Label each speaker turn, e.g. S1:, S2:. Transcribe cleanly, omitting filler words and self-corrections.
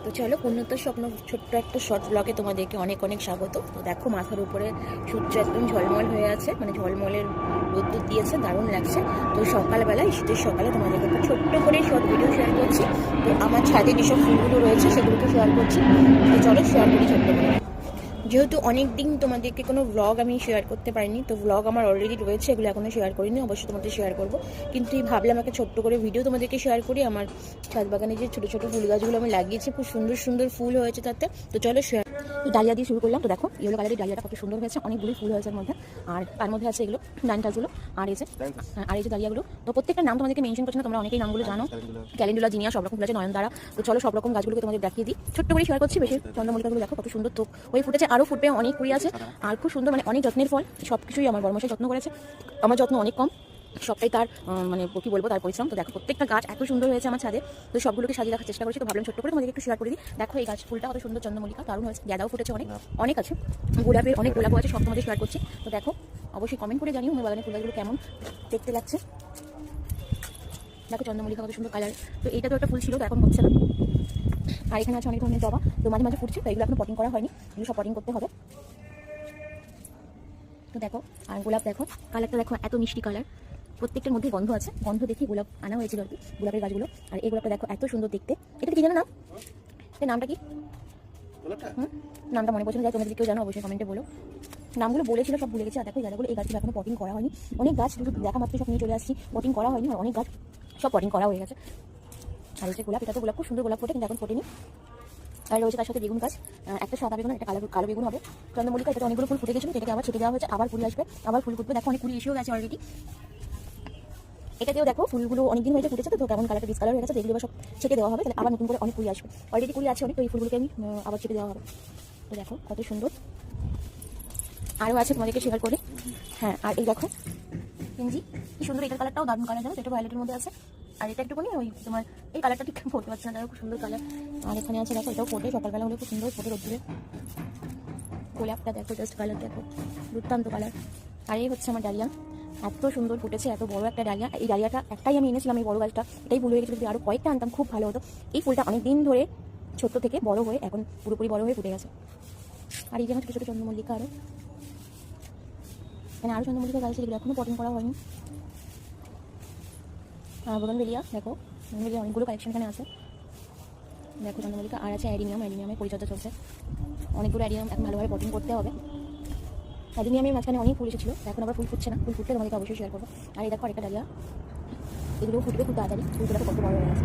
S1: তো চলো পূর্ণতার স্বপ্ন ছোট্ট একটা শর্ট ব্লগে তোমাদেরকে অনেক অনেক স্বাগত। তো দেখো মাথার উপরে সূর্য একদম ঝলমল হয়ে আছে, মানে ঝলমলের রোদ্দুর দিয়েছে, দারুণ লাগছে। তো সকালবেলা শীতের সকালে তোমাদেরকে একটা ছোট্ট করে শর্ট ভিডিও শেয়ার করছি। তো আমার ছাদে যেসব ফুলগুলো রয়েছে সেগুলোকে শেয়ার করছি। তো চলো শেয়ার করি ছোট্ট করে। যেহেতু অনেক দিন তোমাদেরকে কোনো ব্লগ আমি শেয়ার করতে পারিনি, তো ব্লগ আমার অলরেডি রয়েছে, এগুলো এখনও শেয়ার করিনি, অবশ্যই তোমাদের শেয়ার করবো। কিন্তু ভাবলাম একটা ছোট্ট করে ভিডিও তোমাদেরকে শেয়ার করি। আমার ছাদ বাগানে যে ছোটো ছোটো ফুল গাছগুলো আমি লাগিয়েছি, খুব সুন্দর সুন্দর ফুল হয়েছে তাতে। তো চলো শেয়ার। তো ডালিয়া দিয়ে শুরু করলাম। তো দেখো ইয়েলো কালারের ডালিয়াটা কত সুন্দর হয়েছে, অনেকগুলি ফুল হয়েছে এর মধ্যে। আর তার মধ্যে আছে এগুলো ডান্টাসগুলো, আর এই যে ডালিয়াগুলো। তো প্রত্যেকটা নাম তোমাদেরকে মেনশন করছি না, তোমরা অনেকেই নামগুলো জানো। ক্যালেন্ডুলা, জিনিয়া, সব রকম ফুল আছে, নয়নতারা। তো চলো সব রকম গাছগুলোকে তোমাদের দেখিয়ে দিই, ছোট্ট করে শেয়ার করছি। বেশি চন্দ্রমল্লিকাগুলো দেখো কত সুন্দর থোক হয়ে ফুটেছে, আরও ফুটবে, অনেক কুড়ি আছে। আর খুব সুন্দর, মানে অনেক যত্নের ফল। সব কিছুই আমার বড়মশাই যত্ন করেছে, আমার যত্ন অনেক কম, সবটাই তার মানে কি বলবো, তার পরিশ্রম। তো দেখো প্রত্যেকটা গাছ এত সুন্দর হয়েছে আমার ছাদে। তো সবগুলোকে সাজিয়ে রাখার চেষ্টা করেছি। তো ভাবলাম ছোট্ট করে তোমাদেরকে একটু শেয়ার করে দিই। দেখো এই গাছ ফুলটা কত সুন্দর, চন্দ্রমল্লিকা, দারুণ হয়েছে। গ্যাদাও ফুটেছে অনেক, অনেক আছে। গোলাপের অনেক গোলাপও আছে, সব তোমাদের শেয়ার করছি। তো দেখো অবশ্যই কমেন্ট করে জানিও আমার বাগানের ফুল গাছগুলো কেমন দেখতে লাগছে। দেখো চন্দ্রমল্লিকা কত সুন্দর কালার। তো এইটা তো একটা ফুল ছিল, তো এখন হচ্ছে না। আর এখানে আছে অনেক ধরনের জবা, তো মাঝে মাঝে ফুটছে। তো এগুলো এখন পটিং করা হয়নি, এগুলো সব পটিং করতে হবে। তো দেখো আর গোলাপ দেখো, কালারটা দেখো এত মিষ্টি কালার, প্রত্যেকটার মধ্যে গন্ধ আছে। গন্ধ দেখে গোলাপ আনা হয়েছিল আর কি, গোলাপের গাছগুলো। আর এই গোলাপটা দেখো এত সুন্দর দেখতে। এটা কি জানো নাম? এই নামটা কি? নামটা মনে পড়ছে না, যাই তোমরা যদি কেউ জানো অবশ্যই কমেন্টে বলো। নামগুলো বলেছিল সব ভুলে গেছি। আর দেখো এই গাছগুলো, এই গাছগুলো এখনো পটিং করা হয়নি। অনেক গাছ শুধু দেখা মাত্র সব নিয়ে চলে আসছি, পটিং করা হয়নি। আর অনেক গাছ সব পটিং করা হয়ে গেছে। আর এই যে গোলাপ, এটা তো গোলাপ খুব সুন্দর গোলাপ ফোটে, কিন্তু এখন ফোটেনি। আর রয়েছে তার সাথে বেগুন গাছ, একটা সাদা বেগুন, একটা কালো বেগুন হবে। চন্দ্রমল্লিকা এটা অনেকগুলো ফুল ফুটে গেছিলো, এটাকে আবার ছেটে দেওয়া হয়েছে, আবার ফুল আসবে, আবার ফুল ফুটবে। দেখো অনেক কুড়ি এসেও গেছে অলরেডি। এটাতেও দেখো ফুলগুলো অনেকদিন হয়েছে ফুটেছে, তো কেমন কালারটা ডিসকালার হয়ে গেছে, যেগুলো এবার সব ছেটে দেওয়া হবে, তাহলে আবার নতুন করে অনেক কুড়ি আসবে। অলরেডি কুড়ি আছে অনেক, তো এই ফুলগুলোকে আমি আবার ছেটে দেওয়া হবে। তো দেখো কত সুন্দর, আরও আছে তোমাদেরকে শেয়ার করে। হ্যাঁ আর এই দেখো পিঞ্জি, কি সুন্দর, এটার কালারটাও দারুণ কালার, জানো, এটা ভায়োলেটের মধ্যে আছে। আর এটা একটুখানি ওই তোমার এই কালারটা ঠিক পড়তে পারছে না, খুব সুন্দর কালার। আর এখানে আছে দেখো, এটাও ফোটে, সকালবেলা হলে খুব সুন্দর ফোটে রোদ্দুরে। গোলাপটা দেখো, জাস্ট কালার দেখো, দুর্দান্ত কালার। আর এই হচ্ছে আমার ডালিয়া, এত সুন্দর ফুটেছে, এত বড় একটা ডালিয়া। এই ডালিয়াটা একটাই আমি এনেছিলাম, এই বড় গাছটা, এটাই ভুল হয়ে গেছিল। যদি আরও কয়েকটা আনতাম খুব ভালো হতো। এই ফুলটা অনেক দিন ধরে ছোট্ট থেকে বড় হয়ে এখন পুরোপুরি বড় হয়ে ফুটে গেছে। আর এই যে আমার ছোটো ছোটো চন্দ্রমল্লিকা, আরও মানে আরও চন্দ্রমল্লিকা গাছ, যেগুলো এখনও পটিং করা হয়নি। বোগানভেলিয়া দেখো, বোগানভেলিয়া অনেকগুলো কালেকশন এখানে আছে। দেখো চন্দ্রমল্লিকা, আর আছে অ্যাডিনিয়াম, অ্যাডিনিয়ামের পরিচর্যা চলছে। অনেকগুলো অ্যাডিনিয়াম এখন ভালোভাবে পটিং করতে হবে। অ্যাডিনিয়ামের মাঝখানে অনেক ফুল এসেছিলো, এখন আবার ফুল ফুটছে না, ফুল ফুটলে তোমাদেরকে অবশ্যই শেয়ার করবো। আর এই দেখো আরেকটা ডালিয়া, এগুলোও ফুটবে খুব তাড়াতাড়ি, ফুলগুলো কত বড় হয়ে গেছে।